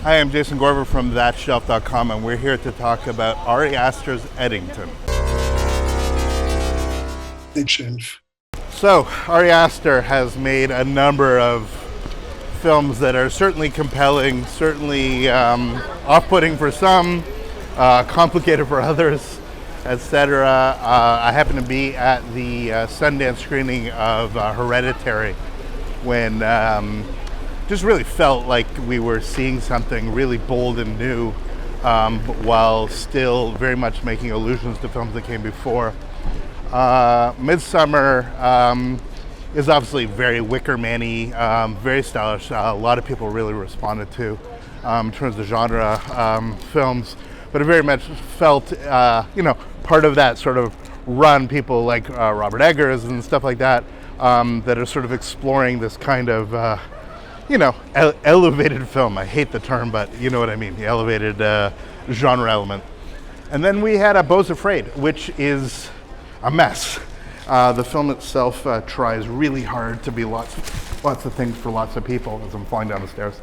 Hi, I'm Jason Gorver from thatshelf.com, and we're here to talk about Ari Aster's Eddington. Shelf. So, Ari Aster has made a number of films that are certainly compelling, certainly off-putting for some, complicated for others, etc. I happened to be at the Sundance screening of Hereditary when just really felt like we were seeing something really bold and new, while still very much making allusions to films that came before. Midsummer is obviously very Wicker-Man-y, very stylish. A lot of people really responded to in terms of genre films, but it very much felt, part of that sort of run. People like Robert Eggers and stuff like that that are sort of exploring this kind of elevated film. I hate the term, but you know what I mean, the elevated genre element. And then we had A Beau's Afraid, which is a mess. The film itself tries really hard to be lots of things for lots of people as I'm flying down the stairs,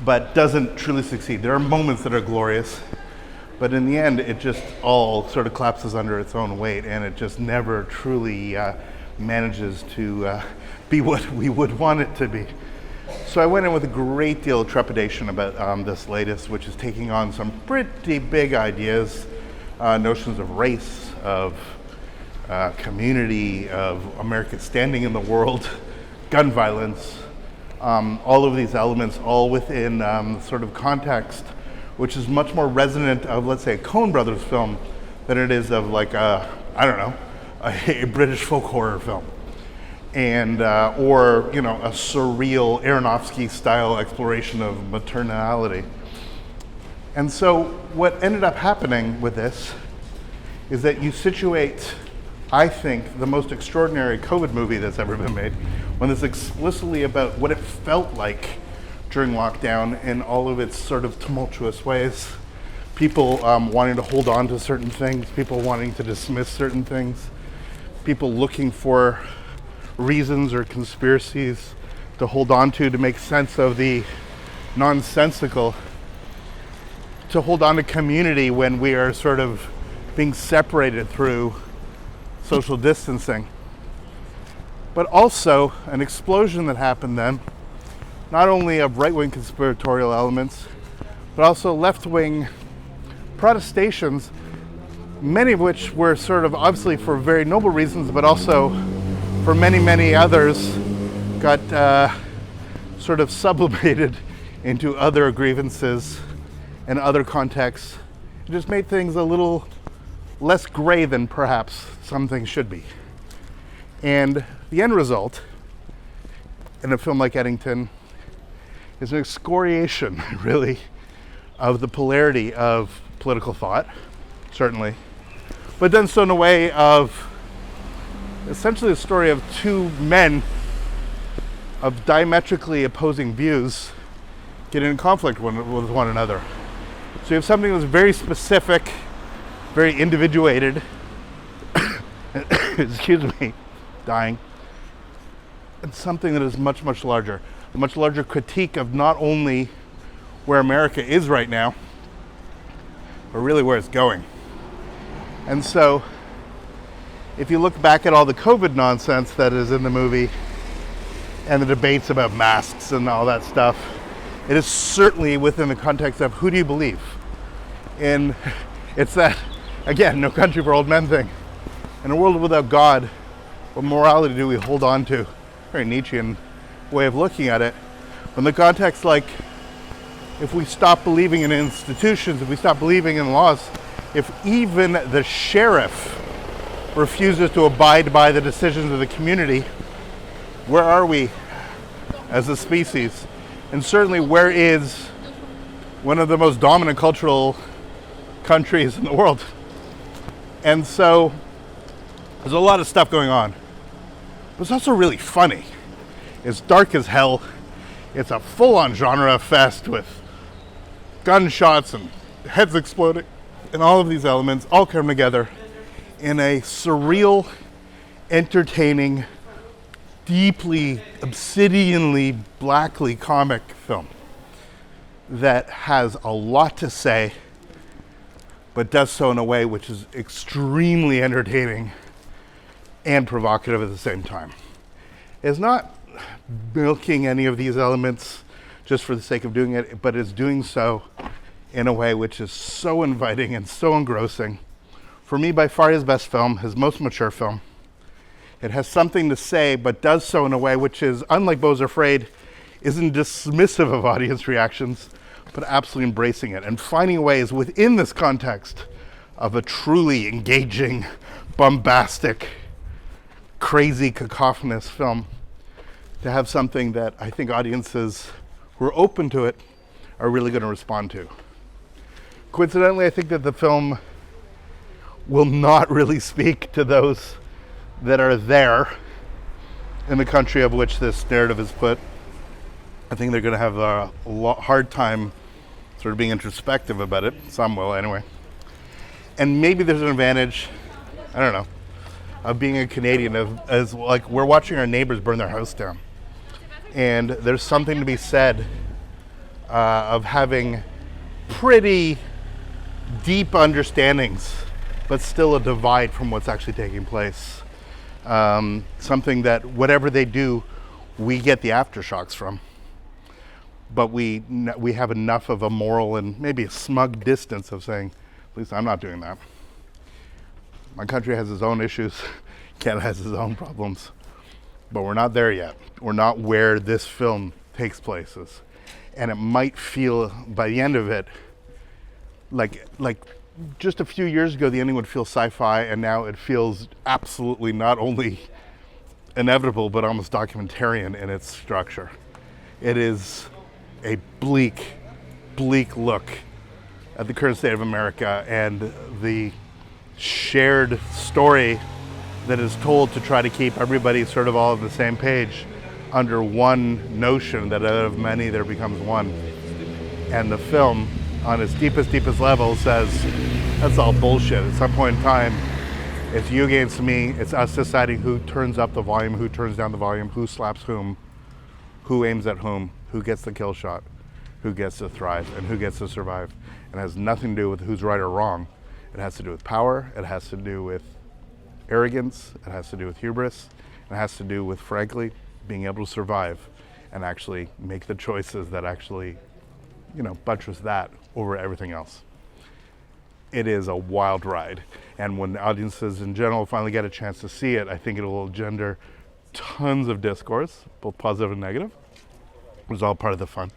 but doesn't truly succeed. There are moments that are glorious, but in the end, it just all sort of collapses under its own weight, and it just never truly manages to be what we would want it to be. So I went in with a great deal of trepidation about this latest, which is taking on some pretty big ideas, notions of race, of community, of America's standing in the world, gun violence, all of these elements, all within sort of context, which is much more resonant of, let's say, a Coen Brothers film than it is of like a British folk horror film. And or a surreal Aronofsky-style exploration of maternality. And so what ended up happening with this is that you situate, I think, the most extraordinary COVID movie that's ever been made, when it's explicitly about what it felt like during lockdown in all of its sort of tumultuous ways. People wanting to hold on to certain things, people wanting to dismiss certain things, people looking for reasons or conspiracies to hold on to make sense of the nonsensical, to hold on to community when we are sort of being separated through social distancing. But also an explosion that happened then, not only of right-wing conspiratorial elements, but also left-wing protestations, many of which were sort of obviously for very noble reasons, but also for many, many others got sort of sublimated into other grievances and other contexts. It just made things a little less gray than perhaps some things should be. And the end result in a film like Eddington is an excoriation, really, of the polarity of political thought, certainly, but done so in a way of essentially the story of two men of diametrically opposing views getting in conflict with one another. So you have something that's very specific, very individuated, excuse me, dying, and something that is much, much larger. A much larger critique of not only where America is right now, but really where it's going. And so, if you look back at all the COVID nonsense that is in the movie and the debates about masks and all that stuff, it is certainly within the context of who do you believe? And it's that, again, no country for old men thing. In a world without God, what morality do we hold on to? Very Nietzschean way of looking at it. In the context, like, if we stop believing in institutions, if we stop believing in laws, if even the sheriff refuses to abide by the decisions of the community, where are we as a species? And certainly, where is one of the most dominant cultural countries in the world? And so there's a lot of stuff going on, but it's also really funny. It's dark as hell. It's a full-on genre fest with gunshots and heads exploding and all of these elements all come together in a surreal, entertaining, deeply, obsidianly, blackly comic film that has a lot to say, but does so in a way which is extremely entertaining and provocative at the same time. It's not milking any of these elements just for the sake of doing it, but is doing so in a way which is so inviting and so engrossing. For me, by far his best film, his most mature film. It has something to say, but does so in a way which is, unlike Beau's Afraid, isn't dismissive of audience reactions, but absolutely embracing it and finding ways within this context of a truly engaging, bombastic, crazy, cacophonous film to have something that I think audiences who are open to it are really going to respond to. Coincidentally, I think that the film will not really speak to those that are there in the country of which this narrative is put. I think they're going to have a hard time sort of being introspective about it. Some will, anyway. And maybe there's an advantage, I don't know, of being a Canadian, as like we're watching our neighbors burn their house down. And there's something to be said of having pretty deep understandings, but still a divide from what's actually taking place. Something that whatever they do, we get the aftershocks from. But we have enough of a moral and maybe a smug distance of saying, at least I'm not doing that. My country has its own issues. Canada has its own problems. But we're not there yet. We're not where this film takes places. And it might feel, by the end of it, like just a few years ago, the ending would feel sci-fi, and now it feels absolutely not only inevitable, but almost documentarian in its structure. It is a bleak look at the current state of America and the shared story that is told to try to keep everybody sort of all on the same page under one notion that out of many there becomes one. And the film, on its deepest level, says that's all bullshit. At some point in time, it's you against me. It's us deciding who turns up the volume, who turns down the volume, who slaps whom, who aims at whom, who gets the kill shot, who gets to thrive, and who gets to survive. And it has nothing to do with who's right or wrong. It has to do with power. It has to do with arrogance. It has to do with hubris. It has to do with, frankly, being able to survive and actually make the choices that actually, buttress that over everything else. It is a wild ride. And when audiences in general finally get a chance to see it, I think it will engender tons of discourse, both positive and negative. It was all part of the fun.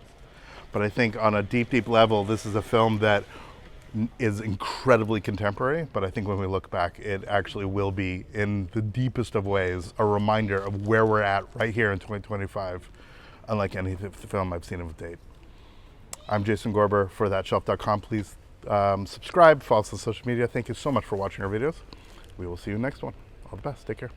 But I think on a deep level, this is a film that is incredibly contemporary, but I think when we look back, it actually will be, in the deepest of ways, a reminder of where we're at right here in 2025, unlike any film I've seen of date. I'm Jason Gorber for thatshelf.com. Please subscribe, follow us on social media. Thank you so much for watching our videos. We will see you next one. All the best. Take care.